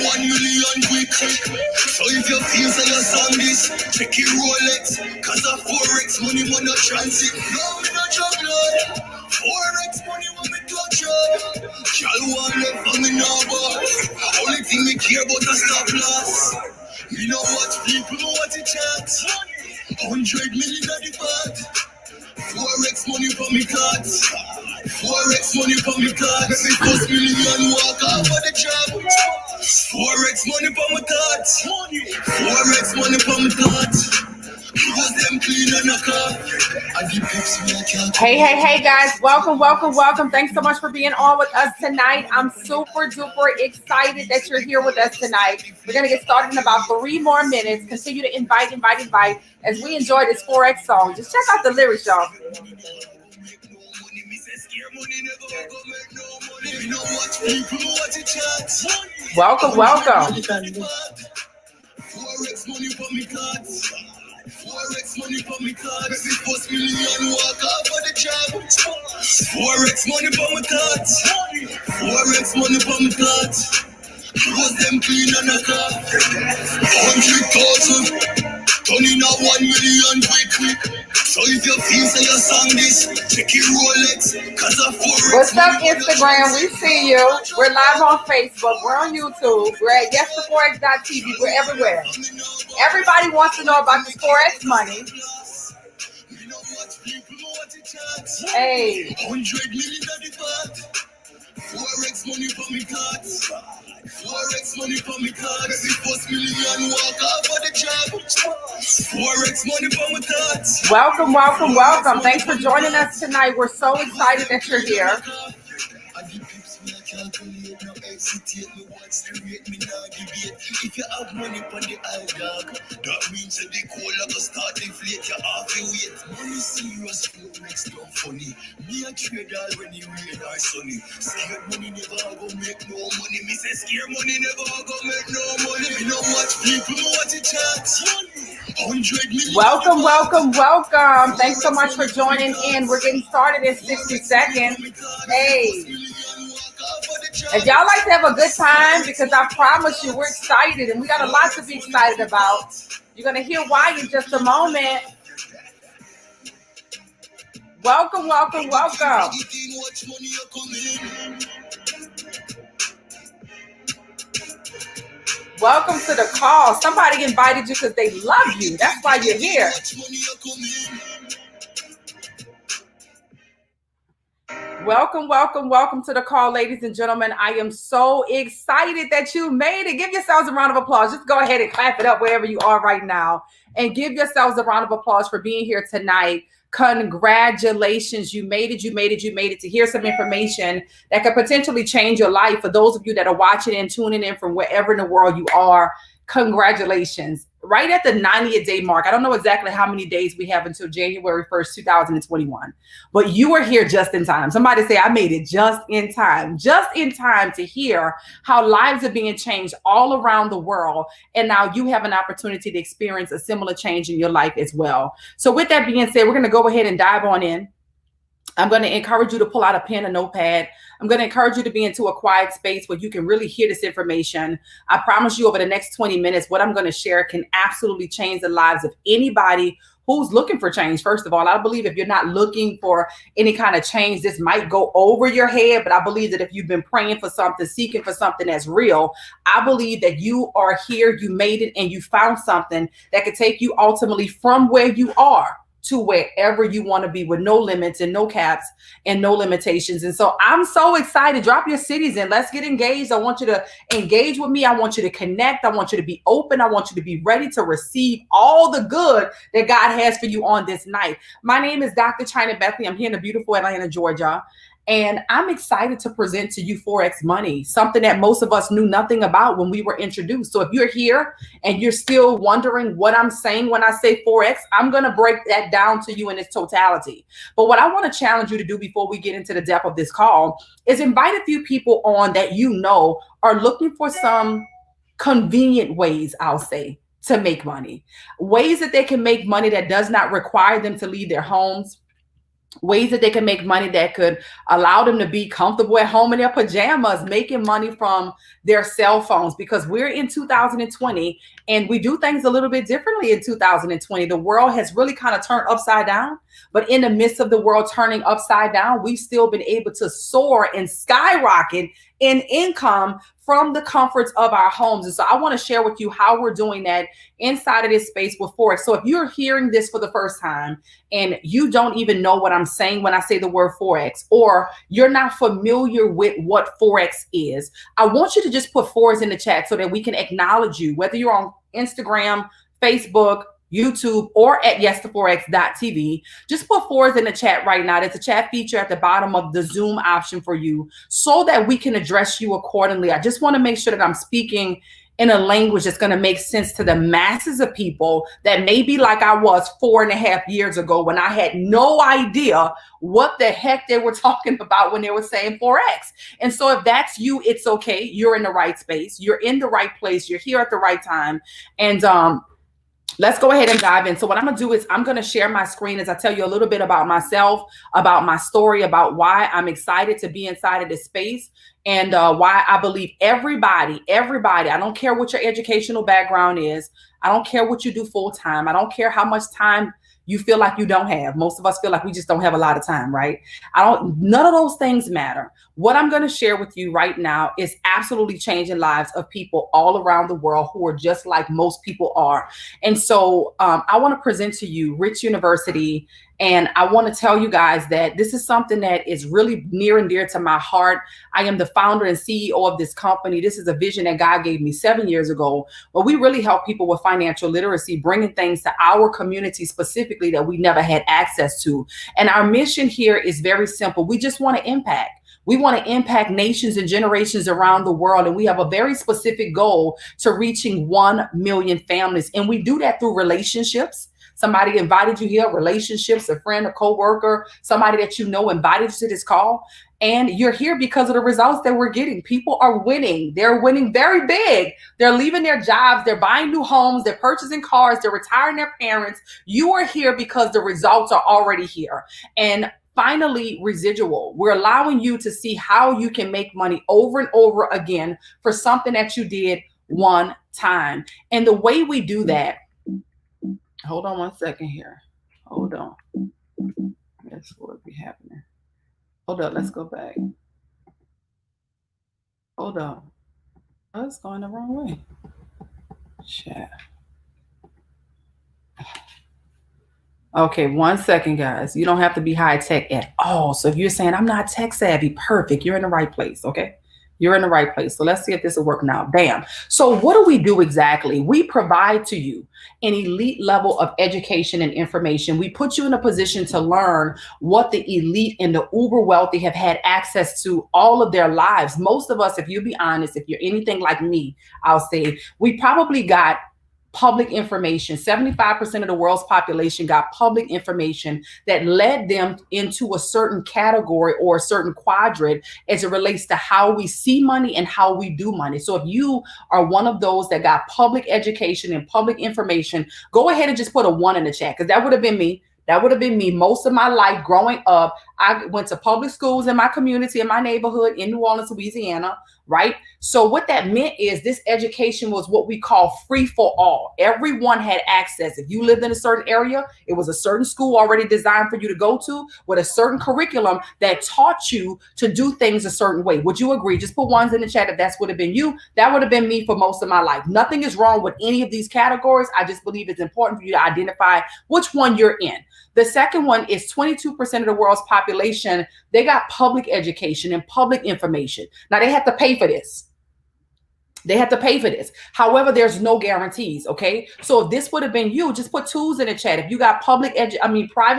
1 million quick. So if you feel so you song this, check your Rolex, cause a Forex money man no transit. No, me no juggler. Forex money when me touch up. Y'all want left for me now, but only thing me care about is stop loss. Me no watch people, no watch it chat. 100 million at the pot. Forex money for me cards. Forex money for me cards. Let me post million walk off of the job. Forex money for my cards. Forex money for my cards. Because them clean and a car. Hey guys, welcome. Thanks so much for being on with us tonight. I'm super duper excited that you're here with us tonight. We're going to get started in about 3 more minutes. Continue to invite as we enjoy this Forex song. Just check out the lyrics, y'all. Welcome. Forex money for me cards. Forex money for me cards. Every post million walk off of the job. Forex money for my cards. Forex money for my cards. Because them clean and a car. 100,000. Turning a 1 million quick. So if you feel so you song this, check your Rolex, cause a Forex. What's up, Instagram? We see you. We're live on Facebook. We're on YouTube. We're at YesToForex.tv. We're everywhere. Everybody wants to know about this Forex money. Hey. 100 million at the pot. Forex money for me cards. Forex money for me cards. Every post million walk off of the job. Forex money for my cards. Welcome. Thanks for joining us tonight. We're so excited that you're here. If you have money on the eye dog, that means that the cola go start inflate your half your weight. Money serious, Forex don't funny. Me a trade all when you read our sunny. Scared money never go make no money. Me say scared money never go make no money. Me no watch people, no watch it chat. 100 million. Welcome. Thanks so much for joining in. We're getting started in 60 seconds. Hey. If y'all like to have a good time, because I promise you we're excited and we got a lot to be excited about. You're going to hear why in just a moment. Welcome. Welcome to the call. Somebody invited you because they love you. That's why you're here. Welcome to the call, ladies and gentlemen. I am so excited that you made it. Give yourselves a round of applause. Just go ahead and clap it up wherever you are right now. And give yourselves a round of applause for being here tonight. Congratulations. You made it to hear some information that could potentially change your life. For those of you that are watching and tuning in from wherever in the world you are, congratulations. Right at the 90th day mark. I don't know exactly how many days we have until January 1st, 2021, but you were here just in time. Somebody say, I made it just in time to hear how lives are being changed all around the world. And now you have an opportunity to experience a similar change in your life as well. So with that being said, we're going to go ahead and dive on in. I'm going to encourage you to pull out a pen and notepad. I'm going to encourage you to be into a quiet space where you can really hear this information. I promise you over the next 20 minutes, what I'm going to share can absolutely change the lives of anybody who's looking for change. First of all, I believe if you're not looking for any kind of change, this might go over your head. But I believe that if you've been praying for something, seeking for something that's real, I believe that you are here, you made it, and you found something that could take you ultimately from where you are to wherever you want to be, with no limits and no caps and no limitations. And so I'm so excited. Drop your cities in. Let's get engaged. I want you to engage with me. I want you to connect. I want you to be open. I want you to be ready to receive all the good that God has for you on this night. My name is Dr. China Bethley. I'm here in the beautiful Atlanta, Georgia. And I'm excited to present to you Forex Money, something that most of us knew nothing about when we were introduced. So if you're here and you're still wondering what I'm saying when I say Forex, I'm going to break that down to you in its totality. But what I want to challenge you to do before we get into the depth of this call is invite a few people on that you know are looking for some convenient ways, I'll say, to make money. Ways that they can make money that does not require them to leave their homes. ways that they can make money that could allow them to be comfortable at home in their pajamas, making money from their cell phones, because we're in 2020 and we do things a little bit differently in 2020. The world has really kind of turned upside down, but in the midst of the world turning upside down, we've still been able to soar and skyrocket in income from the comforts of our homes. And so I want to share with you how we're doing that inside of this space with Forex. So if you're hearing this for the first time and you don't even know what I'm saying when I say the word Forex, or you're not familiar with what Forex is, I want you to just put fours in the chat so that we can acknowledge you, whether you're on Instagram, Facebook, YouTube, or at yes2forex.tv. Just put fours in the chat right now. There's a chat feature at the bottom of the Zoom option for you so that we can address you accordingly. I just want to make sure that I'm speaking in a language that's going to make sense to the masses of people that may be like I was 4.5 years ago when I had no idea what the heck they were talking about when they were saying Forex. And so if that's you, it's okay. You're in the right space. You're in the right place. You're here at the right time. And let's go ahead and dive in. So what I'm going to do is I'm going to share my screen as I tell you a little bit about myself, about my story, about why I'm excited to be inside of this space, and why I believe everybody, I don't care what your educational background is. I don't care what you do full time. I don't care how much time you feel like you don't have. Most of us feel like we just don't have a lot of time, right? None of those things matter. What I'm going to share with you right now is absolutely changing lives of people all around the world who are just like most people are. And so I want to present to you Rich University. And I want to tell you guys that this is something that is really near and dear to my heart. I am the founder and CEO of this company. This is a vision that God gave me 7 years ago, where we really help people with financial literacy, bringing things to our community specifically that we never had access to. And our mission here is very simple. We just want to impact. We want to impact nations and generations around the world. And we have a very specific goal to reaching 1 million families. And we do that through relationships. Somebody invited you here, relationships, a friend, a coworker, somebody that you know invited you to this call. And you're here because of the results that we're getting. People are winning. They're winning very big. They're leaving their jobs. They're buying new homes. They're purchasing cars. They're retiring their parents. You are here because the results are already here. And finally, residual. We're allowing you to see how you can make money over and over again for something that you did one time. And the way we do that, hold on one second here. Hold on. That's what be happening. Hold up. Let's go back. Hold on. Oh, it's going the wrong way. Chat. Okay, 1 second, guys. You don't have to be high tech at all. So if you're saying I'm not tech savvy, perfect. You're in the right place. Okay. You're in the right place. So let's see if this will work now. Bam. So what do we do exactly? We provide to you an elite level of education and information. We put you in a position to learn what the elite and the uber wealthy have had access to all of their lives. Most of us, if you be honest, if you're anything like me, I'll say we probably got public information. 75% of the world's population got public information that led them into a certain category or a certain quadrant as it relates to how we see money and how we do money. So if you are one of those that got public education and public information, go ahead and just put a 1 in the chat, because that would have been me. That would have been me most of my life growing up. I went to public schools in my community, in my neighborhood in New Orleans, Louisiana, right? So what that meant is this education was what we call free for all. Everyone had access. If you lived in a certain area, it was a certain school already designed for you to go to with a certain curriculum that taught you to do things a certain way. Would you agree? Just put 1s in the chat if that's would have been you. That would have been me for most of my life. Nothing is wrong with any of these categories. I just believe it's important for you to identify which one you're in. The second one is 22% of the world's population. They got public education and public information. Now they have to pay for this. They have to pay for this. However, there's no guarantees. Okay. So if this would have been you, just put 2s in the chat. If you got private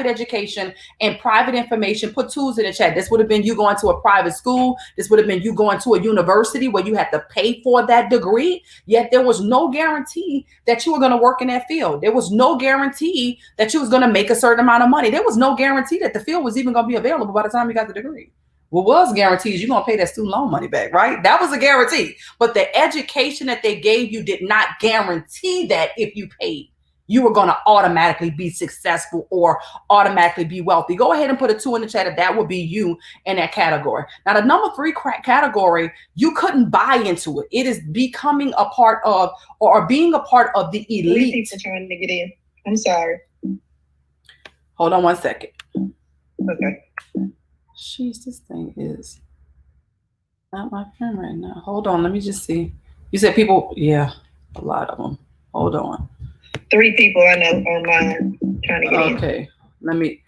education and private information, put 2s in the chat. This would have been you going to a private school. This would have been you going to a university where you had to pay for that degree. Yet there was no guarantee that you were going to work in that field. There was no guarantee that you was going to make a certain amount of money. There was no guarantee that the field was even going to be available by the time you got the degree. What was guaranteed is you're going to pay that student loan money back, right? That was a guarantee. But the education that they gave you did not guarantee that if you paid. you were going to automatically be successful or automatically be wealthy. Go ahead and put a 2 in the chat if that would be you in that category. Now, the number 3 category, you couldn't buy into it. It is becoming a part of, or being a part of the elite. 3 people trying to get in. I'm sorry. Hold on 1 second. Okay. Jeez, this thing is not my pen right now. Hold on, let me just see. You said people, yeah, a lot of them. Hold on. 3 people I know online trying to get in. Okay, let me,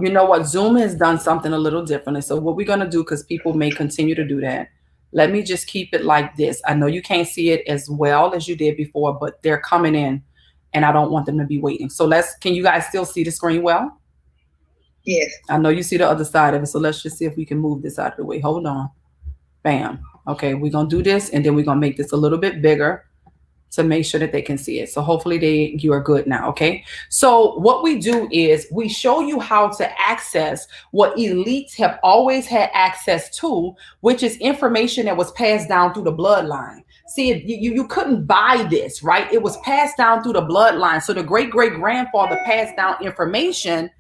you know what? Zoom has done something a little differently. So what we're going to do, because people may continue to do that, let me just keep it like this. I know you can't see it as well as you did before, but they're coming in and I don't want them to be waiting. So can you guys still see the screen well? Yes. I know you see the other side of it. So let's just see if we can move this out of the way. Hold on. Bam. Okay, we're going to do this and then we're going to make this a little bit bigger to make sure that they can see it. So hopefully you are good now. Okay. So what we do is we show you how to access what elites have always had access to, which is information that was passed down through the bloodline. See, you couldn't buy this, right? It was passed down through the bloodline. So the great-great-grandfather passed down information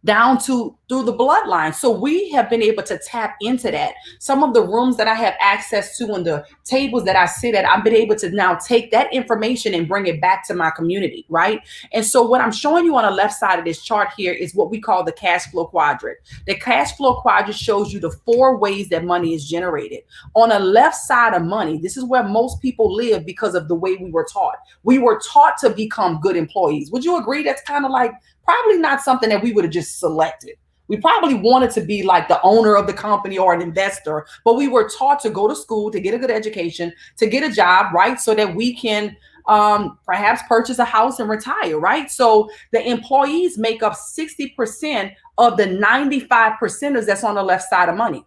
down through the bloodline. So we have been able to tap into that. Some of the rooms that I have access to and the tables that I sit at, I've been able to now take that information and bring it back to my community, right? And so what I'm showing you on the left side of this chart here is what we call the cash flow quadrant. The cash flow quadrant shows you the 4 ways that money is generated. On the left side of money, this is where most people live because of the way we were taught. We were taught to become good employees. Would you agree? That's kind of like probably not something that we would have just selected. We probably wanted to be like the owner of the company or an investor, but we were taught to go to school, to get a good education, to get a job, right? So that we can perhaps purchase a house and retire, right? So the employees make up 60% of the 95%ers that's on the left side of money.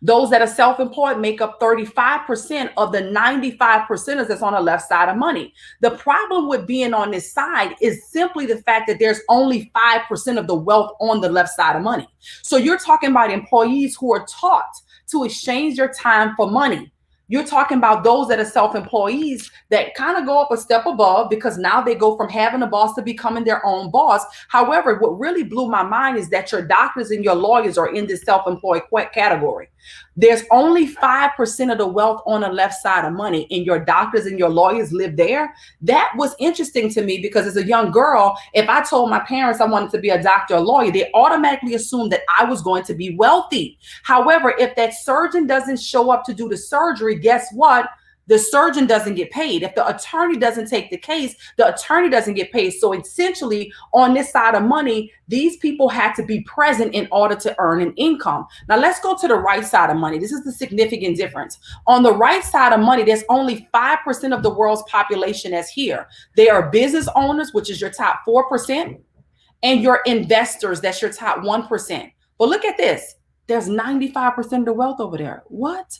Those that are self-employed make up 35% of the 95%ers that's on the left side of money. The problem with being on this side is simply the fact that there's only 5% of the wealth on the left side of money. So you're talking about employees who are taught to exchange their time for money. You're talking about those that are self-employees that kind of go up a step above because now they go from having a boss to becoming their own boss. However, what really blew my mind is that your doctors and your lawyers are in this self-employed category. There's only 5% of the wealth on the left side of money, and your doctors and your lawyers live there. That was interesting to me because as a young girl, if I told my parents I wanted to be a doctor or lawyer, they automatically assumed that I was going to be wealthy. However, if that surgeon doesn't show up to do the surgery, guess what? The surgeon doesn't get paid. If the attorney doesn't take the case, the attorney doesn't get paid. So essentially, on this side of money, these people had to be present in order to earn an income. Now, let's go to the right side of money. This is the significant difference. On the right side of money, there's only 5% of the world's population that's here. They are business owners, which is your top 4%, and your investors, that's your top 1%. But look at this. There's 95% of the wealth over there. What?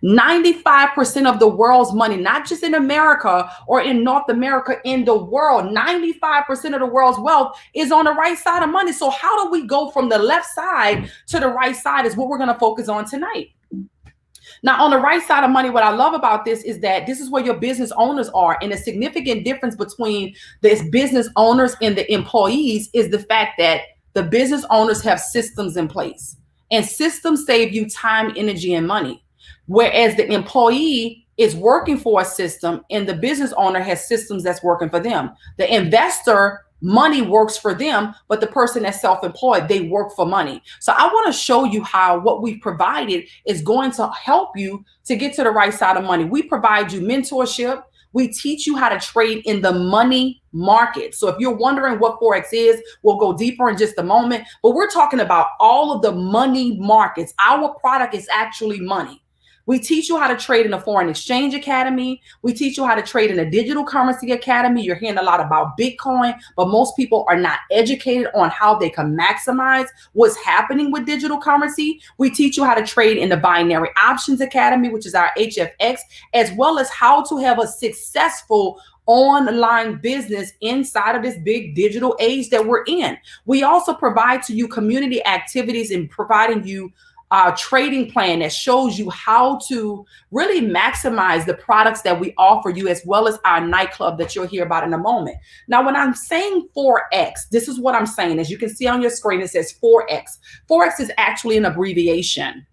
95% of the world's money, not just in America or in North America, in the world, 95% of the world's wealth is on the right side of money. So how do we go from the left side to the right side is what we're going to focus on tonight. Now, on the right side of money, what I love about this is that this is where your business owners are. And a significant difference between the business owners and the employees is the fact that the business owners have systems in place, and systems save you time, energy, and money. Whereas the employee is working for a system and the business owner has systems that's working for them. The investor, money works for them, but the person that's self-employed, they work for money. So I want to show you how what we've provided is going to help you to get to the right side of money. We provide you mentorship. We teach you how to trade in the money market. So if you're wondering what Forex is, we'll go deeper in just a moment. But we're talking about all of the money markets. Our product is actually money. We teach you how to trade in a foreign exchange academy. We teach you how to trade in a digital currency academy. You're hearing a lot about Bitcoin, but most people are not educated on how they can maximize what's happening with digital currency. We teach you how to trade in the binary options academy, which is our HFX, as well as how to have a successful online business inside of this big digital age that we're in. We also provide to you community activities and providing you trading plan that shows you how to really maximize the products that we offer you, as well as our nightclub that you'll hear about in a moment. Now, when I'm saying Forex, this is what I'm saying. As you can see on your screen, it says Forex. Forex is actually an abbreviation,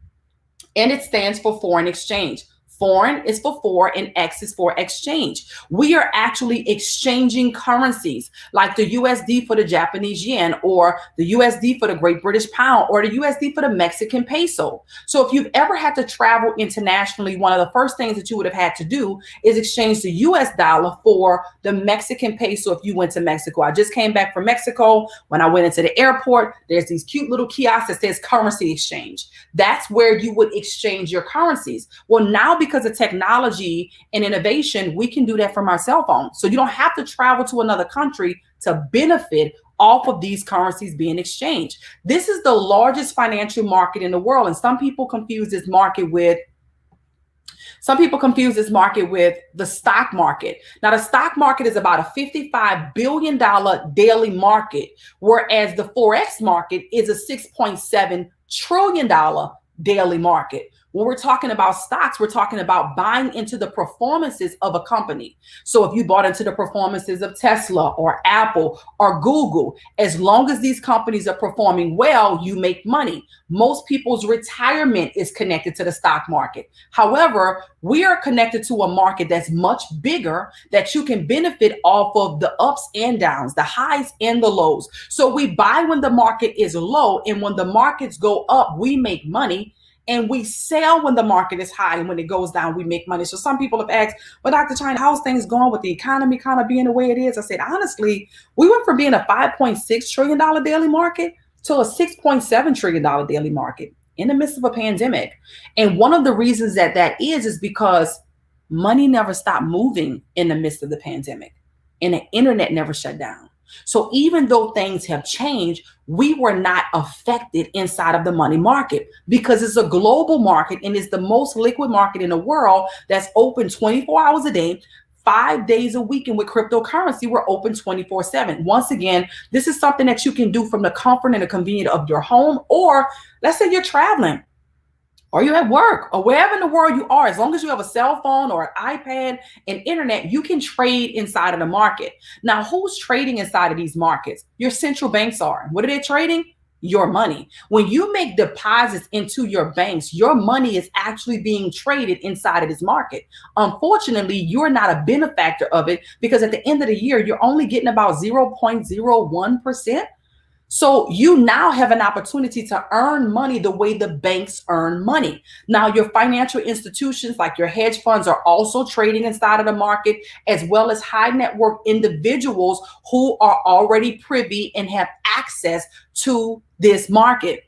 and it stands for foreign exchange. Foreign is for four and X is for exchange. We are actually exchanging currencies like the USD for the Japanese yen, or the USD for the Great British pound, or the USD for the Mexican peso. So if you've ever had to travel internationally, one of the first things that you would have had to do is exchange the US dollar for the Mexican peso if you went to Mexico. I just came back from Mexico. When I went into the airport, there's these cute little kiosks that says currency exchange. That's where you would exchange your currencies. Well, now because of technology and innovation, we can do that from our cell phone. So you don't have to travel to another country to benefit off of these currencies being exchanged. This is the largest financial market in the world. And some people confuse this market with the stock market. Now, the stock market is about a $55 billion daily market, whereas the Forex market is a $6.7 trillion daily market. When we're talking about stocks, we're talking about buying into the performances of a company. So if you bought into the performances of Tesla or Apple or Google, as long as these companies are performing well, you make money. Most people's retirement is connected to the stock market. However, we are connected to a market that's much bigger, that you can benefit off of the ups and downs, the highs and the lows. So we buy when the market is low, and when the markets go up, we make money. And we sell when the market is high, and when it goes down, we make money. So some people have asked, well, Dr. China, how's things going with the economy kind of being the way it is? I said, honestly, we went from being a $5.6 trillion daily market to a $6.7 trillion daily market in the midst of a pandemic. And one of the reasons that is because money never stopped moving in the midst of the pandemic, and the internet never shut down. So even though things have changed, we were not affected inside of the money market, because it's a global market and it's the most liquid market in the world that's open 24 hours a day, 5 days a week. And with cryptocurrency, we're open 24/7. Once again, this is something that you can do from the comfort and the convenience of your home, or let's say you're traveling, or you're at work, or wherever in the world you are. As long as you have a cell phone or an iPad and internet, you can trade inside of the market. Now, who's trading inside of these markets? Your central banks are. What are they trading? Your money. When you make deposits into your banks, your money is actually being traded inside of this market. Unfortunately, you're not a benefactor of it, because at the end of the year, you're only getting about 0.01%. So you now have an opportunity to earn money the way the banks earn money. Now, your financial institutions like your hedge funds are also trading inside of the market, as well as high net worth individuals who are already privy and have access to this market.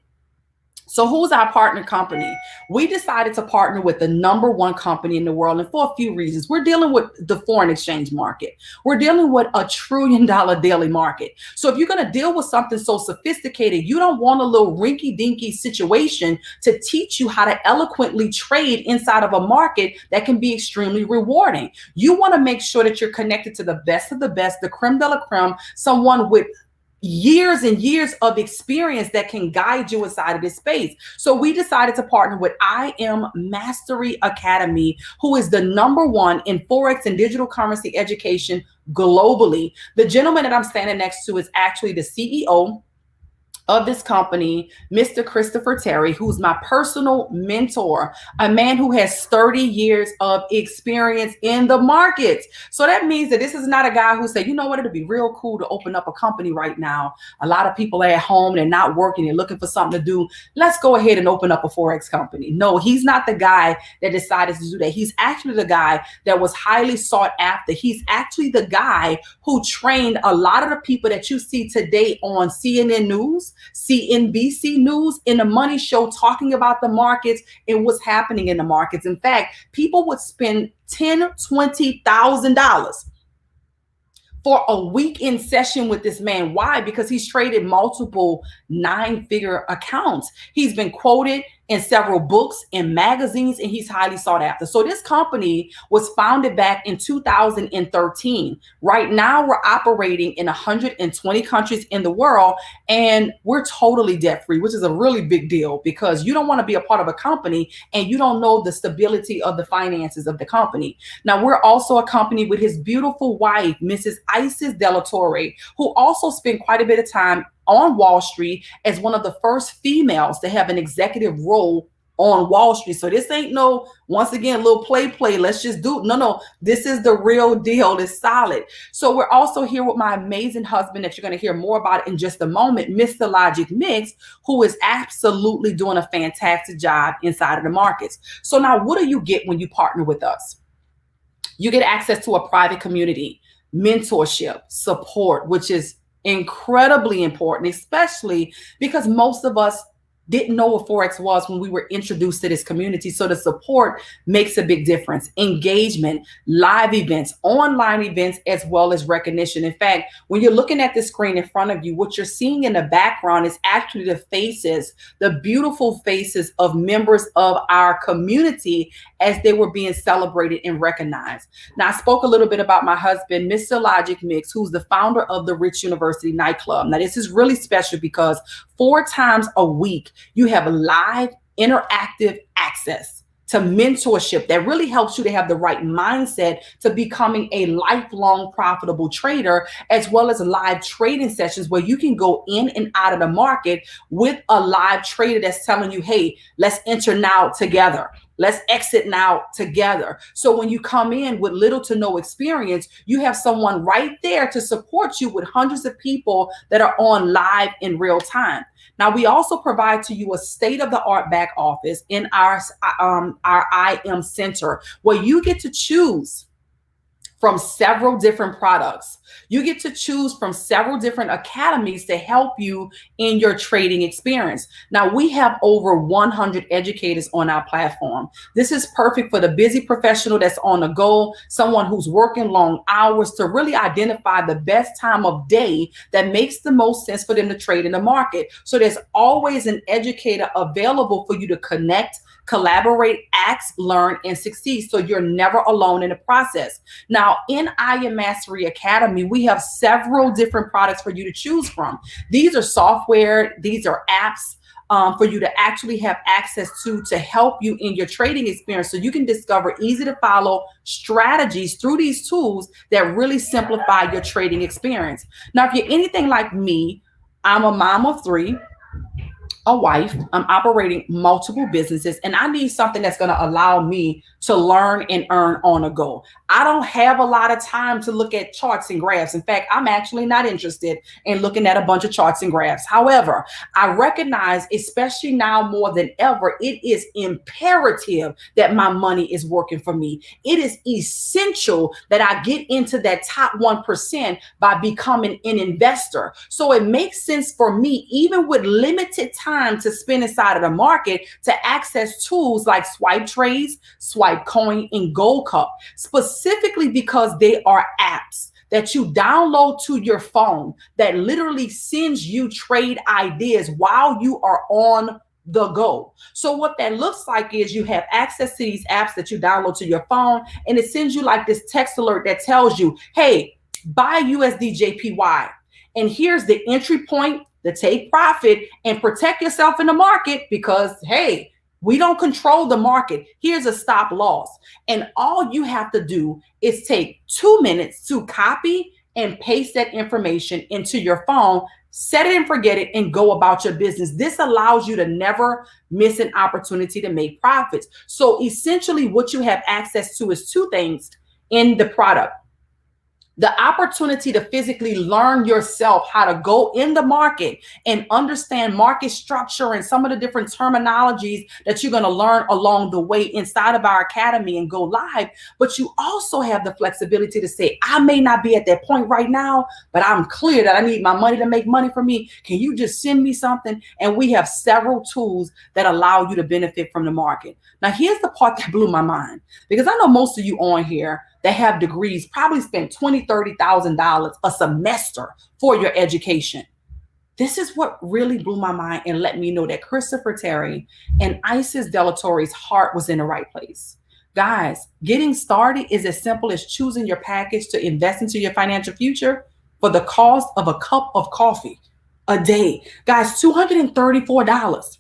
So who's our partner company? We decided to partner with the #1 company in the world, and for a few reasons. We're dealing with the foreign exchange market. We're dealing with a $1 trillion daily market. So if you're going to deal with something so sophisticated, you don't want a little rinky-dinky situation to teach you how to eloquently trade inside of a market that can be extremely rewarding. You want to make sure that you're connected to the best of the best, the creme de la creme, someone with years and years of experience that can guide you inside of this space. So we decided to partner with I Am Mastery Academy, who is the #1 in Forex and digital currency education globally. The gentleman that I'm standing next to is actually the CEO of this company, Mr. Christopher Terry, who's my personal mentor, a man who has 30 years of experience in the markets. So that means that this is not a guy who said, you know what, it'd be real cool to open up a company right now. A lot of people are at home, they're not working, they're looking for something to do. Let's go ahead and open up a Forex company. No, he's not the guy that decided to do that. He's actually the guy that was highly sought after. He's actually the guy who trained a lot of the people that you see today on CNN News, CNBC News, in the Money Show, talking about the markets and what's happening in the markets. In fact, people would spend $10,000, $20,000 for a weekend session with this man. Why? Because he's traded multiple 9-figure accounts. He's been quoted in several books and magazines, and he's highly sought after. So this company was founded back in 2013. Right now, we're operating in 120 countries in the world, and we're totally debt free, which is a really big deal because you don't want to be a part of a company and you don't know the stability of the finances of the company. Now, we're also a company with his beautiful wife, Mrs. Isis Delatorre, who also spent quite a bit of time on Wall Street as one of the first females to have an executive role on Wall Street. So this ain't no, once again, little play, let's just do it. No, this is the real deal. It's solid. So we're also here with my amazing husband that you're going to hear more about in just a moment, Mr. Logic Mix, who is absolutely doing a fantastic job inside of the markets. So now what do you get when you partner with us? You get access to a private community, mentorship, support, which is incredibly important, especially because most of us didn't know what Forex was when we were introduced to this community. So the support makes a big difference. Engagement, live events, online events, as well as recognition. In fact, when you're looking at the screen in front of you, what you're seeing in the background is actually the faces, the beautiful faces of members of our community as they were being celebrated and recognized. Now, I spoke a little bit about my husband, Mr. Logic Mix, who's the founder of the Rich University nightclub. Now, this is really special because 4 times a week, you have live interactive access to mentorship that really helps you to have the right mindset to becoming a lifelong profitable trader, as well as live trading sessions where you can go in and out of the market with a live trader that's telling you, hey, let's enter now together. Let's exit now together. So when you come in with little to no experience, you have someone right there to support you with hundreds of people that are on live in real time. Now, we also provide to you a state-of-the-art back office in our IM Center where you get to choose from several different products. You get to choose from several different academies to help you in your trading experience. Now, we have over 100 educators on our platform. This is perfect for the busy professional that's on the go, someone who's working long hours, to really identify the best time of day that makes the most sense for them to trade in the market. So there's always an educator available for you to connect, collaborate, ask, learn, and succeed. So you're never alone in the process. Now, in IM Mastery Academy, we have several different products for you to choose from. These are software, these are apps for you to actually have access to help you in your trading experience. So you can discover easy to follow strategies through these tools that really simplify your trading experience. Now, if you're anything like me, I'm a mom of 3, a wife, I'm operating multiple businesses, and I need something that's going to allow me to learn and earn on the go. I don't have a lot of time to look at charts and graphs. In fact, I'm actually not interested in looking at a bunch of charts and graphs. However, I recognize, especially now more than ever, it is imperative that my money is working for me. It is essential that I get into that top 1% by becoming an investor. So it makes sense for me, even with limited time to spend inside of the market, to access tools like Swipe Trades, Swipe Coin, and Gold Cup, specifically because they are apps that you download to your phone that literally sends you trade ideas while you are on the go. So what that looks like is you have access to these apps that you download to your phone, and it sends you like this text alert that tells you, hey, buy USD JPY. And here's the entry point, the take profit, and protect yourself in the market because, hey, we don't control the market. Here's a stop loss. And all you have to do is take 2 minutes to copy and paste that information into your phone, set it and forget it, and go about your business. This allows you to never miss an opportunity to make profits. So essentially what you have access to is 2 things in the product. The opportunity to physically learn yourself how to go in the market and understand market structure and some of the different terminologies that you're going to learn along the way inside of our academy and go live. But you also have the flexibility to say, I may not be at that point right now, but I'm clear that I need my money to make money for me. Can you just send me something? And we have several tools that allow you to benefit from the market. Now, here's the part that blew my mind, because I know most of you on here that have degrees probably spend $20,000, $30,000 a semester for your education. This is what really blew my mind and let me know that Christopher Terry and Isis Delatore's heart was in the right place. Guys, getting started is as simple as choosing your package to invest into your financial future for the cost of a cup of coffee a day. Guys, $234.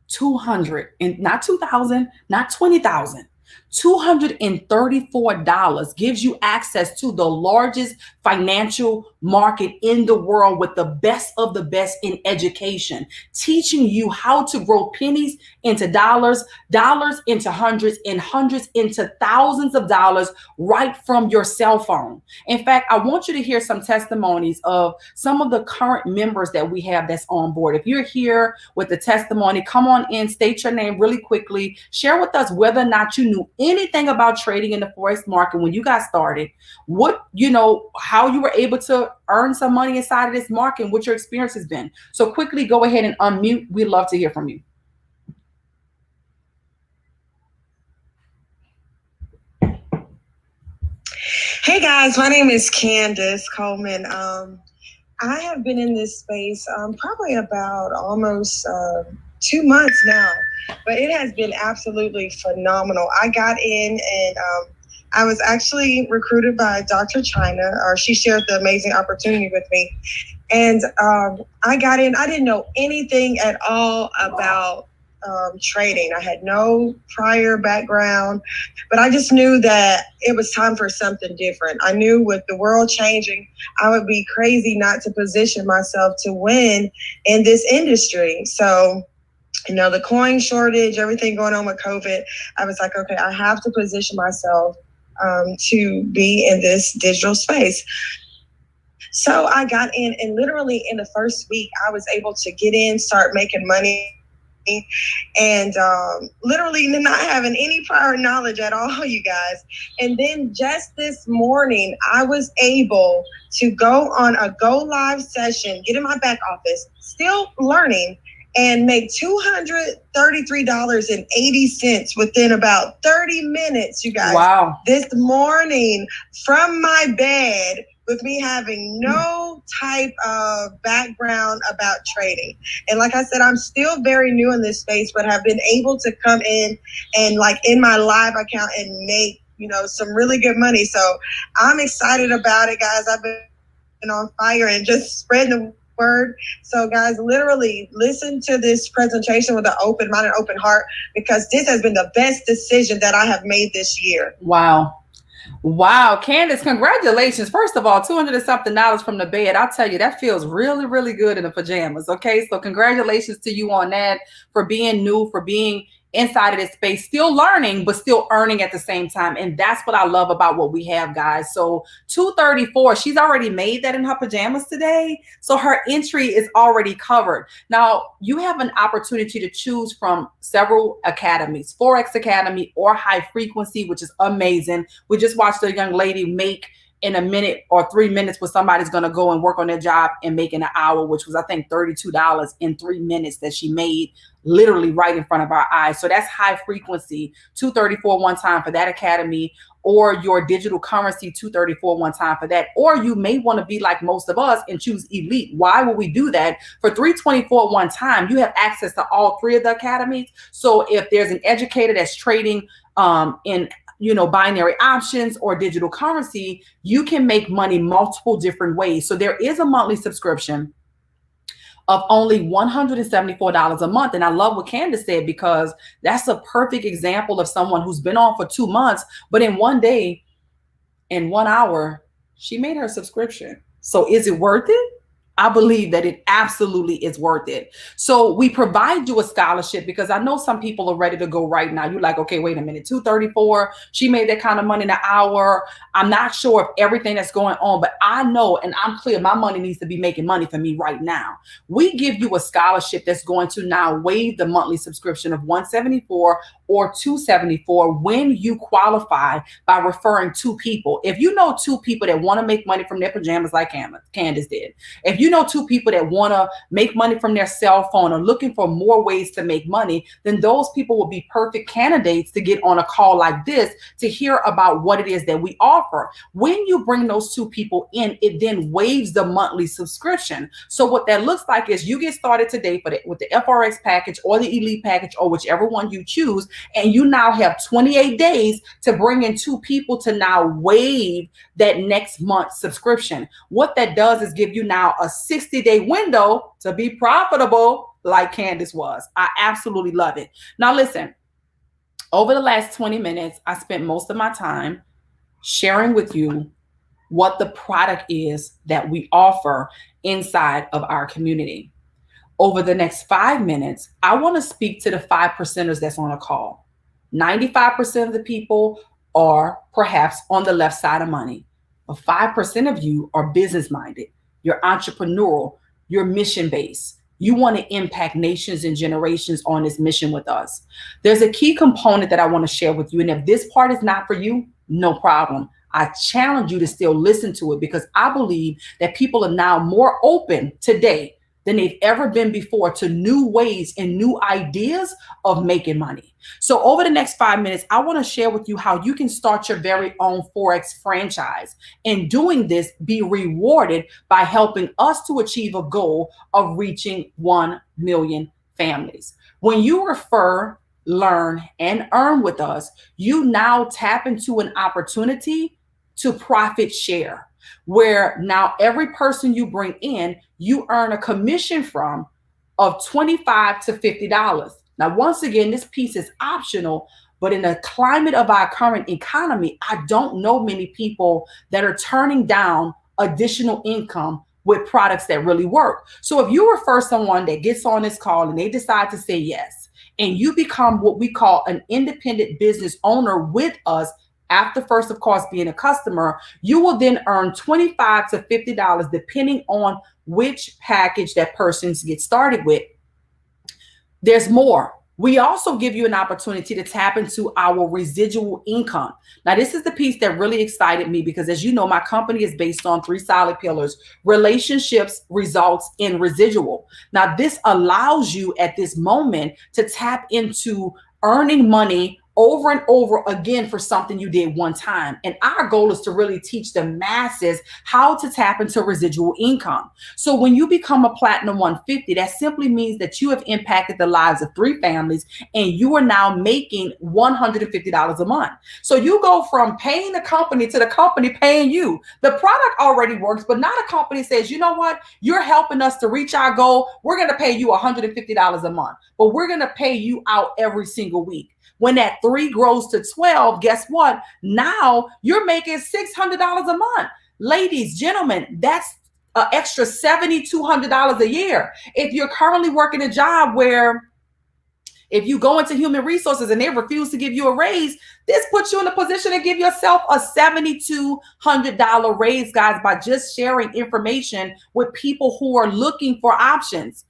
200 and not 2000, not 20,000. $234 gives you access to the largest financial market in the world with the best of the best in education, teaching you how to grow pennies into dollars, dollars into hundreds, and hundreds into thousands of dollars right from your cell phone. In fact, I want you to hear some testimonies of some of the current members that we have that's on board. If you're here with the testimony, come on in, state your name really quickly, share with us whether or not you knew anything about trading in the Forex market when you got started, what, how you were able to earn some money inside of this market and what your experience has been. So quickly go ahead and unmute. We'd love to hear from you. Hey guys, my name is Candace Coleman. I have been in this space probably about almost 2 months now, but it has been absolutely phenomenal. I got in and I was actually recruited by Dr. China, or she shared the amazing opportunity with me. And I got in, I didn't know anything at all about trading. I had no prior background, but I just knew that it was time for something different. I knew with the world changing, I would be crazy not to position myself to win in this industry. So, the coin shortage, everything going on with COVID, I was like, okay, I have to position myself to be in this digital space. So I got in, and literally in the first week, I was able to get in, start making money, and literally not having any prior knowledge at all, you guys. And then just this morning, I was able to go on a go live session, get in my back office, still learning, and make $233.80 within about 30 minutes, you guys. Wow. This morning from my bed, with me having no type of background about trading. And like I said, I'm still very new in this space, but have been able to come in and in my live account and make, some really good money. So I'm excited about it, guys. I've been on fire and just spreading the word. So guys, literally listen to this presentation with an open mind and open heart, because this has been the best decision that I have made this year. Wow, Candace, congratulations. First of all, $200 and something from the bed. I'll tell you, that feels really, really good in the pajamas. Okay, so congratulations to you on that, for being new, for being inside of this space, still learning, but still earning at the same time. And that's what I love about what we have, guys. So 234, she's already made that in her pajamas today. So her entry is already covered. Now you have an opportunity to choose from several academies, Forex Academy or High Frequency, which is amazing. We just watched a young lady make in a minute or 3 minutes what somebody's going to go and work on their job and make in an hour, which was, I think, $32 in 3 minutes that she made literally right in front of our eyes. So that's High Frequency, $234 one time for that academy, or your digital currency, $234 one time for that. Or you may want to be like most of us and choose Elite. Why would we do that? For $324 one time, you have access to all three of the academies. So if there's an educator that's trading in binary options or digital currency, you can make money multiple different ways. So there is a monthly subscription of only $174 a month. And I love what Candace said, because that's a perfect example of someone who's been on for 2 months, but in one day, in 1 hour, she made her subscription. So is it worth it? I believe that it absolutely is worth it. So we provide you a scholarship, because I know some people are ready to go right now. You're like, okay, wait a minute, 234, she made that kind of money in an hour. I'm not sure of everything that's going on, but I know, and I'm clear, my money needs to be making money for me right now. We give you a scholarship that's going to now waive the monthly subscription of $174 or $274 when you qualify by referring 2 people. If you know 2 people that want to make money from their pajamas like Candace did, if you know 2 people that want to make money from their cell phone or looking for more ways to make money, then those people will be perfect candidates to get on a call like this to hear about what it is that we offer. When you bring those 2 people in, it then waives the monthly subscription. So what that looks like is you get started today with the FRX package or the Elite package or whichever one you choose, and you now have 28 days to bring in 2 people to now waive that next month's subscription. What that does is give you now a 60-day window to be profitable like Candace was. I absolutely love it. Now listen, over the last 20 minutes, I spent most of my time sharing with you what the product is that we offer inside of our community. Over the next 5 minutes, I want to speak to the 5 percenters that's on a call. 95% of the people are perhaps on the left side of money, but 5% of you are business minded. You're entrepreneurial, you're mission based. You want to impact nations and generations on this mission with us. There's a key component that I want to share with you. And if this part is not for you, no problem. I challenge you to still listen to it, because I believe that people are now more open today than they've ever been before to new ways and new ideas of making money. So over the next 5 minutes, I want to share with you how you can start your very own Forex franchise. And doing this, be rewarded by helping us to achieve a goal of reaching 1 million families. When you refer, learn, and earn with us, you now tap into an opportunity to profit share, where now every person you bring in, you earn a commission from of $25 to $50. Now, once again, this piece is optional, but in the climate of our current economy, I don't know many people that are turning down additional income with products that really work. So if you refer someone that gets on this call and they decide to say yes, and you become what we call an independent business owner with us, after first, of course, being a customer, you will then earn $25 to $50 depending on which package that person gets started with. There's more. We also give you an opportunity to tap into our residual income. Now, this is the piece that really excited me, because as you know, my company is based on 3 solid pillars: relationships, results, and residual. Now, this allows you at this moment to tap into earning money over and over again for something you did one time. And our goal is to really teach the masses how to tap into residual income. So when you become a Platinum 150, that simply means that you have impacted the lives of 3 families, and you are now making $150 a month. So you go from paying the company to the company paying you. The product already works, but now the company says, you know what? You're helping us to reach our goal. We're going to pay you $150 a month, but we're going to pay you out every single week. When that 3 grows to 12, guess what? Now you're making $600 a month. Ladies, gentlemen, that's an extra $7,200 a year. If you're currently working a job where if you go into human resources and they refuse to give you a raise, this puts you in a position to give yourself a $7,200 raise, guys, by just sharing information with people who are looking for options.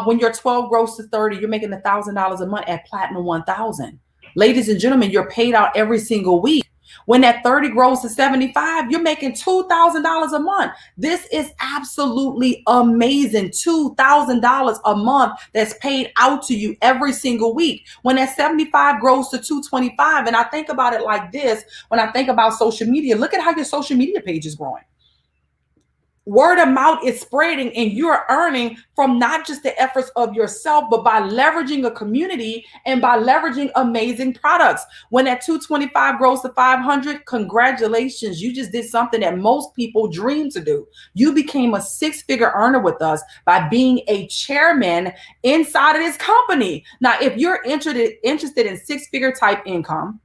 When your 12 grows to 30, you're making $1,000 a month at Platinum 1000. Ladies and gentlemen, you're paid out every single week. When that 30 grows to 75, you're making $2,000 a month. This is absolutely amazing. $2,000 a month that's paid out to you every single week. When that 75 grows to 225, and I think about it like this, when I think about social media, look at how your social media page is growing. Word of mouth is spreading, and you're earning from not just the efforts of yourself, but by leveraging a community and by leveraging amazing products. When that 225 grows to 500, congratulations. You just did something that most people dream to do. You became a 6-figure earner with us by being a chairman inside of this company. Now, if you're interested in 6-figure type income,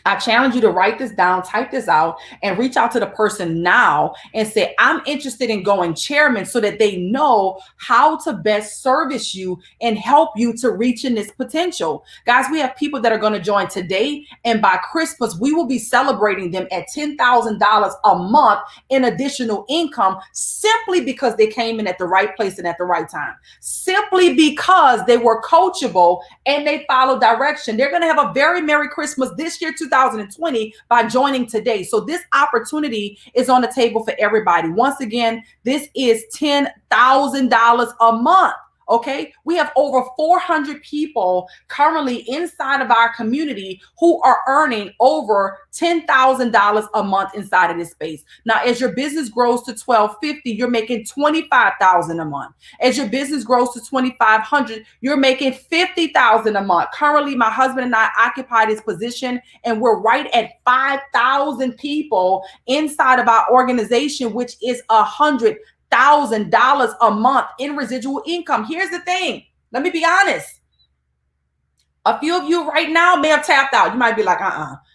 I challenge you to write this down, type this out, and reach out to the person now and say, I'm interested in going chairman, so that they know how to best service you and help you to reach in this potential. Guys, we have people that are going to join today, and by Christmas, we will be celebrating them at $10,000 a month in additional income, simply because they came in at the right place and at the right time, simply because they were coachable and they followed direction. They're going to have a very Merry Christmas this year, 2020, by joining today. So this opportunity is on the table for everybody. Once again, this is $10,000 a month. Okay, we have over 400 people currently inside of our community who are earning over $10,000 a month inside of this space. Now, as your business grows to $1,250, you're making $25,000 a month. As your business grows to $2,500, you're making $50,000 a month. Currently, my husband and I occupy this position, and we're right at 5,000 people inside of our organization, which is $100,000 a month in residual income. Here's the thing. Let me be honest. A few of you right now may have tapped out. You might be like,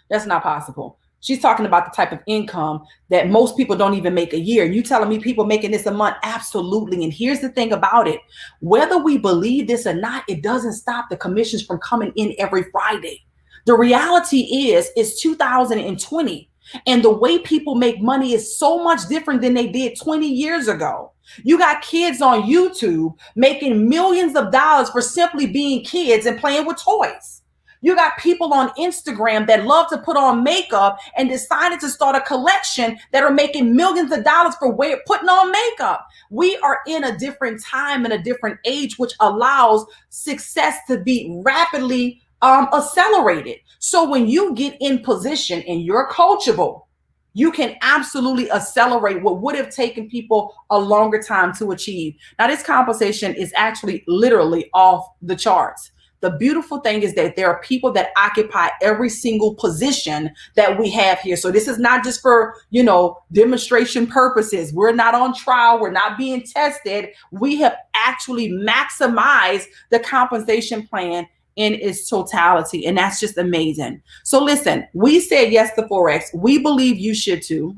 that's not possible. She's talking about the type of income that most people don't even make a year. You telling me people making this a month? Absolutely. And here's the thing about it. Whether we believe this or not, it doesn't stop the commissions from coming in every Friday. The reality is, it's 2020. And the way people make money is so much different than they did 20 years ago. You got kids on YouTube making millions of dollars for simply being kids and playing with toys. You got people on Instagram that love to put on makeup and decided to start a collection that are making millions of dollars for putting on makeup. We are in a different time and a different age, which allows success to be rapidly accelerated. So when you get in position and you're coachable, you can absolutely accelerate what would have taken people a longer time to achieve. Now, this compensation is actually literally off the charts. The beautiful thing is that there are people that occupy every single position that we have here. So this is not just for, demonstration purposes. We're not on trial. We're not being tested. We have actually maximized the compensation plan in its totality. And that's just amazing. So listen, we said yes to Forex. We believe you should too.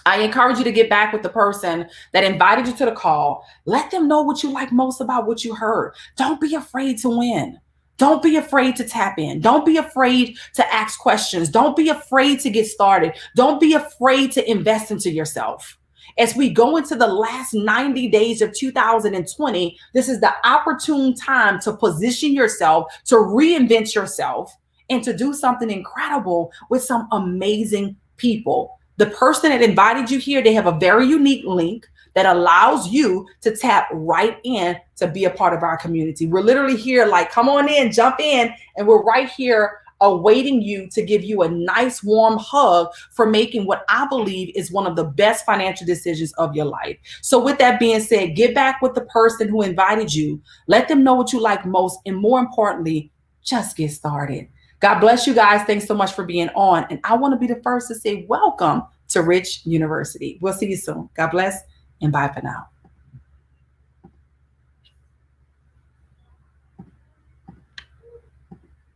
I encourage you to get back with the person that invited you to the call. Let them know what you like most about what you heard. Don't be afraid to win. Don't be afraid to tap in. Don't be afraid to ask questions. Don't be afraid to get started. Don't be afraid to invest into yourself. As we go into the last 90 days of 2020, this is the opportune time to position yourself, to reinvent yourself, and to do something incredible with some amazing people. The person that invited you here, they have a very unique link that allows you to tap right in to be a part of our community. We're literally here like, come on in, jump in, and we're right here awaiting you to give you a nice warm hug for making what I believe is one of the best financial decisions of your life. So with that being said, get back with the person who invited you. Let them know what you like most. And more importantly, just get started. God bless you guys. Thanks so much for being on. And I want to be the first to say welcome to Rich University. We'll see you soon. God bless and bye for now.